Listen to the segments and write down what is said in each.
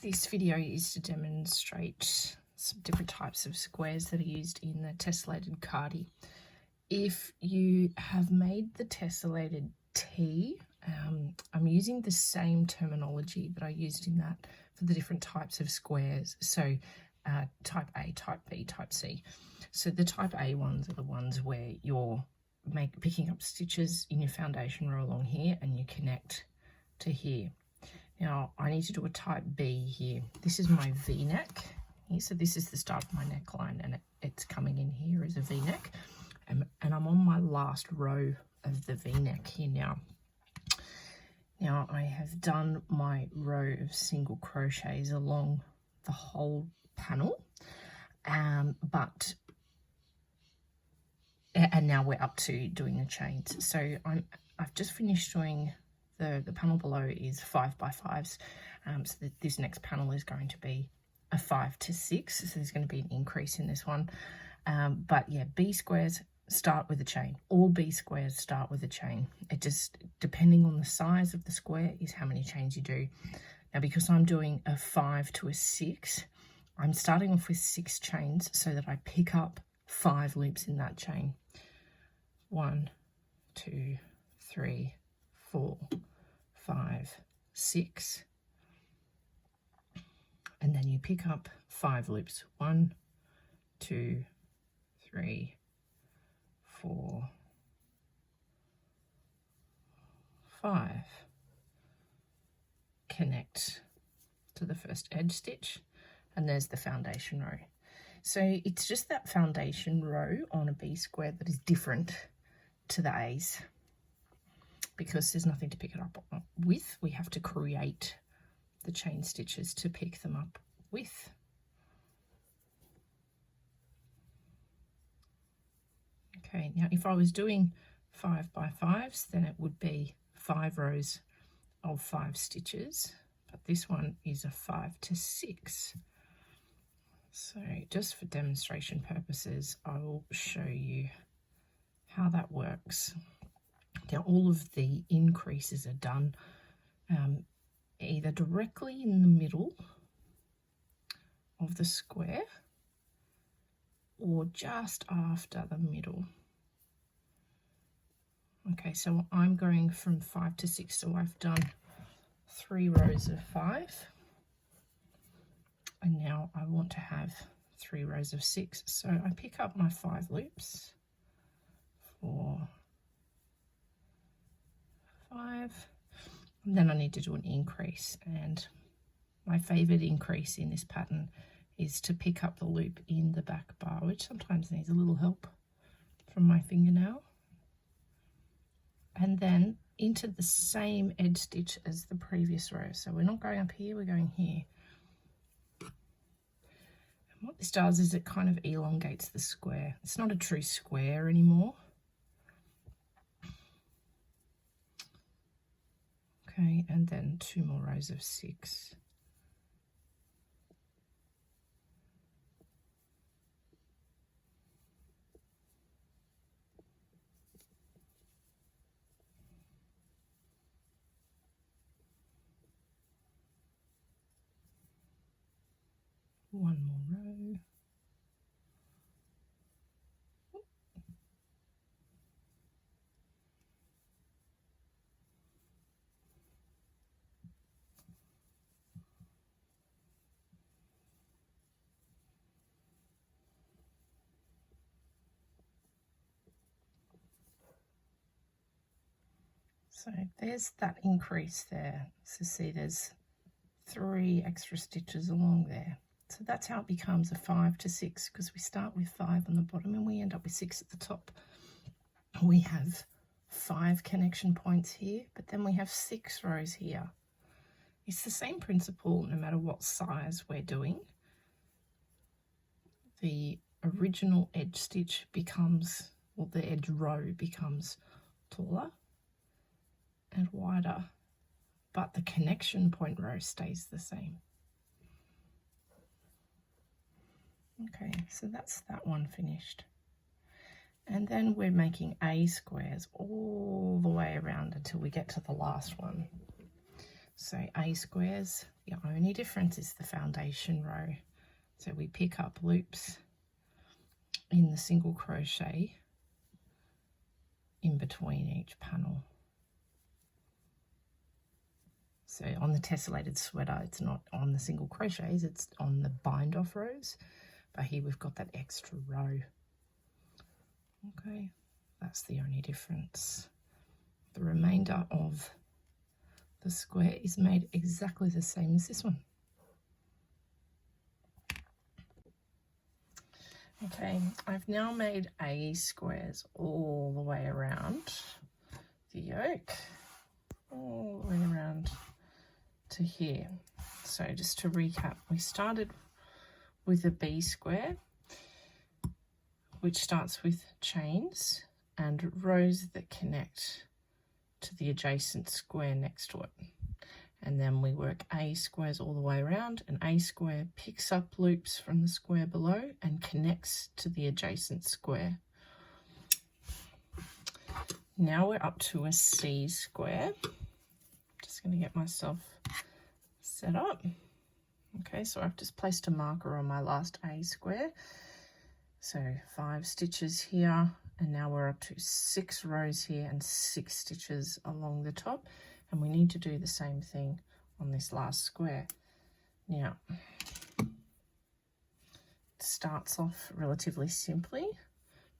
This video is to demonstrate some different types of squares that are used in the Tessellated Cardi. If you have made the tessellated T, I'm using the same terminology that I used in that for the different types of squares. So type A, type B, type C. So the type A ones are the ones where you're picking up stitches in your foundation row along here and you connect to here. Now I need to do a type B here. This is my V-neck here. So this is the start of my neckline and it's coming in here as a V-neck. And I'm on my last row of the V-neck here now. Now I have done my row of single crochets along the whole panel, and now we're up to doing the chains. So I've just finished doing the panel below is 5x5s, so this next panel is going to be a 5 to 6, so there's going to be an increase in this one. But yeah, B squares start with a chain. All B squares start with a chain. It just, depending on the size of the square, is how many chains you do. Now because I'm doing a 5 to a 6, I'm starting off with 6 chains so that I pick up 5 loops in that chain. 1, 2, 3, 4, 5, 6, and then you pick up 5 loops. 1, 2, 3, 4, 5. Connect to the first edge stitch, and there's the foundation row. So it's just that foundation row on a B square that is different to the A's, because there's nothing to pick it up with. We have to create the chain stitches to pick them up with. Okay, now if I was doing 5x5s, then it would be 5 rows of 5 stitches, but this one is a 5 to 6. So just for demonstration purposes, I will show you how that works. Now all of the increases are done either directly in the middle of the square or just after the middle. Okay, so I'm going from 5 to 6, so I've done 3 rows of 5, and now I want to have 3 rows of 6. So I pick up my 5 loops, 4, 5, and then I need to do an increase, and my favorite increase in this pattern is to pick up the loop in the back bar, which sometimes needs a little help from my fingernail, and then into the same edge stitch as the previous row. So we're not going up here, we're going here. And what this does is it kind of elongates the square. It's not a true square anymore. Okay, and then 2 more rows of 6. One more row. So there's that increase there. So see, there's 3 extra stitches along there. So that's how it becomes a 5 to 6, because we start with 5 on the bottom and we end up with 6 at the top. We have 5 connection points here, but then we have 6 rows here. It's the same principle no matter what size we're doing. The original edge stitch becomes, or the edge row becomes taller and wider, but the connection point row stays the same. Okay, so that's that one finished. And then we're making A squares all the way around until we get to the last one. So A squares, the only difference is the foundation row. So we pick up loops in the single crochet in between each panel. So on the tessellated sweater, it's not on the single crochets, it's on the bind off rows. But here we've got that extra row. Okay, that's the only difference. The remainder of the square is made exactly the same as this one. Okay, I've now made A squares all the way around the yoke, all the way around to here. So just to recap, we started with a B square, which starts with chains and rows that connect to the adjacent square next to it. And then we work A squares all the way around, and A square picks up loops from the square below and connects to the adjacent square. Now we're up to a C square. Just going to get myself set up. Okay, so I've just placed a marker on my last A square. So 5 stitches here, and now we're up to 6 rows here and 6 stitches along the top. And we need to do the same thing on this last square. Now, it starts off relatively simply.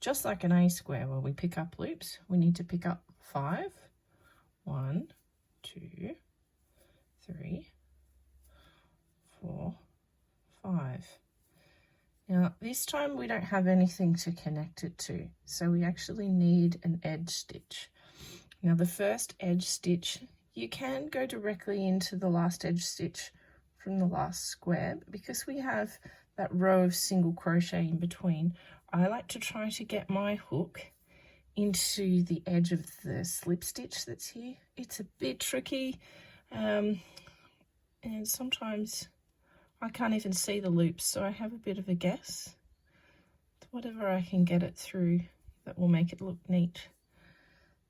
Just like an A square where we pick up loops, we need to pick up 5. 1, 2, 3, 4, 5. Now, this time we don't have anything to connect it to, so we actually need an edge stitch. Now, the first edge stitch, you can go directly into the last edge stitch from the last square, but because we have that row of single crochet in between, I like to try to get my hook into the edge of the slip stitch that's here. It's a bit tricky, and sometimes I can't even see the loops, so I have a bit of a guess. Whatever I can get it through that will make it look neat.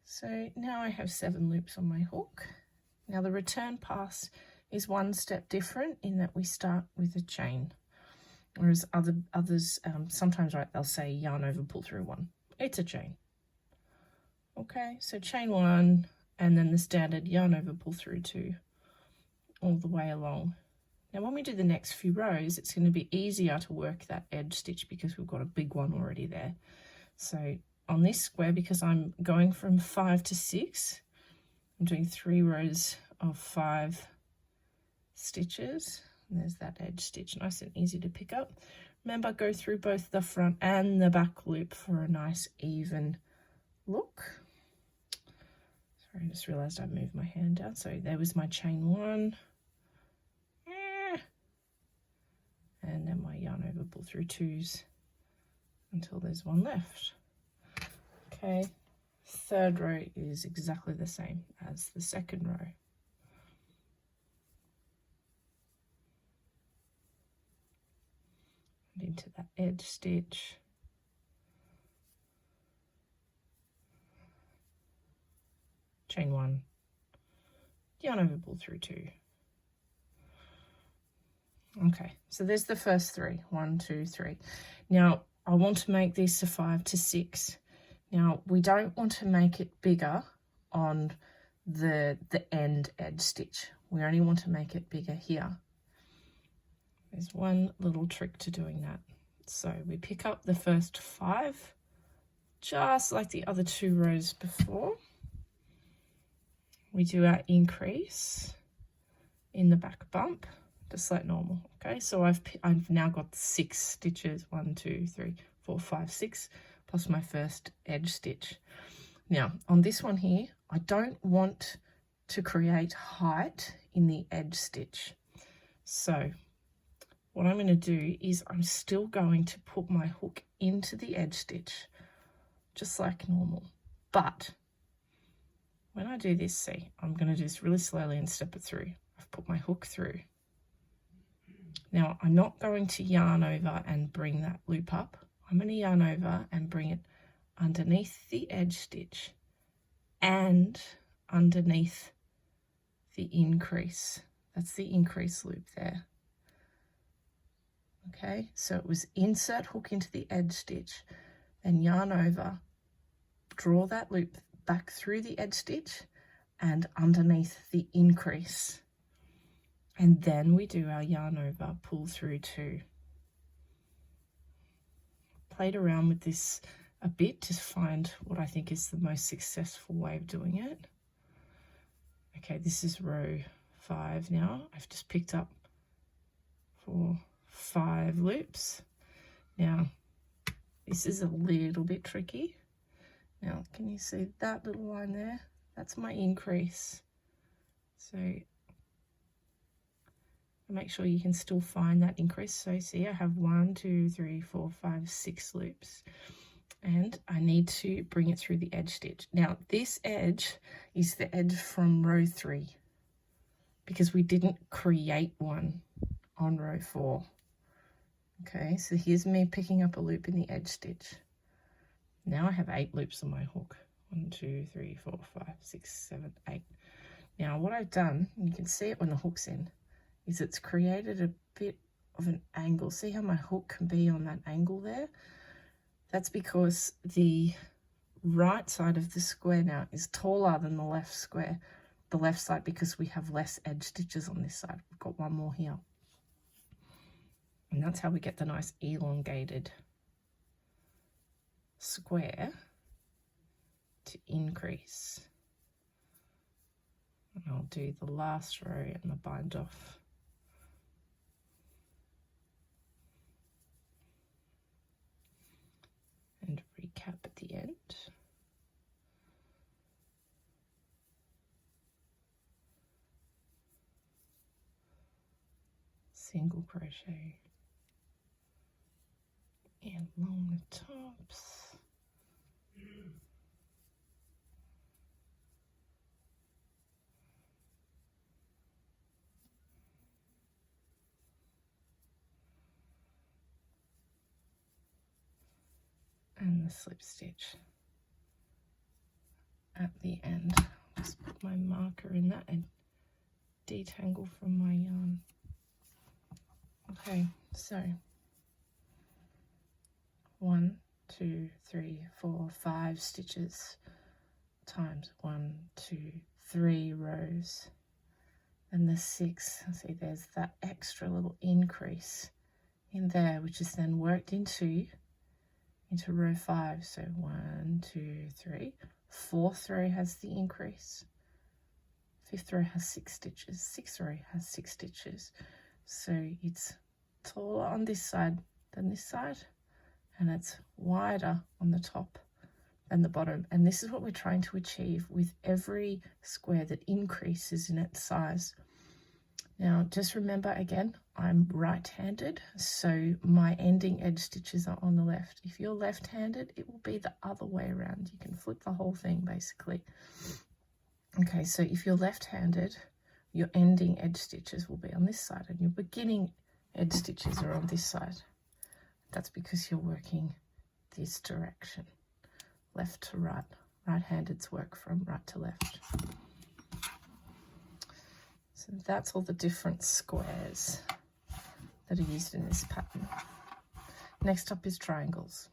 So now I have 7 loops on my hook. Now the return pass is one step different in that we start with a chain, whereas others sometimes, right, they'll say yarn over, pull through 1. It's a chain. Okay, so chain 1 and then the standard yarn over, pull through 2 all the way along. Now when we do the next few rows, it's going to be easier to work that edge stitch because we've got a big one already there. So on this square, because I'm going from 5 to 6, I'm doing 3 rows of 5 stitches. And there's that edge stitch, nice and easy to pick up. Remember, go through both the front and the back loop for a nice even look. Sorry, I just realized I moved my hand down. So there was my chain 1. And then my yarn over, pull through 2s until there's 1 left. Okay, third row is exactly the same as the second row. And into that edge stitch. Chain 1, yarn over, pull through 2. Okay, so there's the first 3. 1, 2, 3. Now I want to make this a 5 to 6. Now we don't want to make it bigger on the end edge stitch. We only want to make it bigger here. There's one little trick to doing that. So we pick up the first 5, just like the other 2 rows before. We do our increase in the back bump, just like normal. Okay, so I've now got 6 stitches. 1, 2, 3, 4, 5, 6, plus my first edge stitch. Now on this one here, I don't want to create height in the edge stitch. So what I'm going to do is I'm still going to put my hook into the edge stitch, just like normal. But when I do this, see, I'm going to do this really slowly and step it through. I've put my hook through. Now I'm not going to yarn over and bring that loop up. I'm going to yarn over and bring it underneath the edge stitch and underneath the increase. That's the increase loop there. Okay, so it was insert hook into the edge stitch, then yarn over, draw that loop back through the edge stitch and underneath the increase. And then we do our yarn over, pull through 2. Played around with this a bit to find what I think is the most successful way of doing it. Okay, this is row 5 now. I've just picked up for 5 loops. Now, this is a little bit tricky. Now, can you see that little line there? That's my increase. So make sure you can still find that increase. So see, I have 1, 2, 3, 4, 5, 6 loops. And I need to bring it through the edge stitch. Now, this edge is the edge from row 3 because we didn't create one on row 4. Okay, so here's me picking up a loop in the edge stitch. Now I have 8 loops on my hook. 1, 2, 3, 4, 5, 6, 7, 8. Now what I've done, and you can see it when the hook's in, is it's created a bit of an angle. See how my hook can be on that angle there? That's because the right side of the square now is taller than the left square. The left side, because we have less edge stitches on this side. We've got one more here. And that's how we get the nice elongated square to increase. And I'll do the last row and the bind off. And recap at the end. Single crochet and along the tops. And the slip stitch at the end. Just put my marker in that and detangle from my yarn. Okay, so 1, 2, 3, 4, 5 stitches times 1, 2, 3 rows, and the 6. See, there's that extra little increase in there, which is then worked into row 5. So 1, 2, 3. 4th row has the increase. 5th row has 6 stitches. 6th row has 6 stitches. So it's taller on this side than this side, and it's wider on the top than the bottom. And this is what we're trying to achieve with every square that increases in its size. Now, just remember again, I'm right-handed, so my ending edge stitches are on the left. If you're left-handed, it will be the other way around. You can flip the whole thing, basically. Okay, so if you're left-handed, your ending edge stitches will be on this side, and your beginning edge stitches are on this side. That's because you're working this direction, left to right. Right-handeds work from right to left. So that's all the different squares that are used in this pattern. Next up is triangles.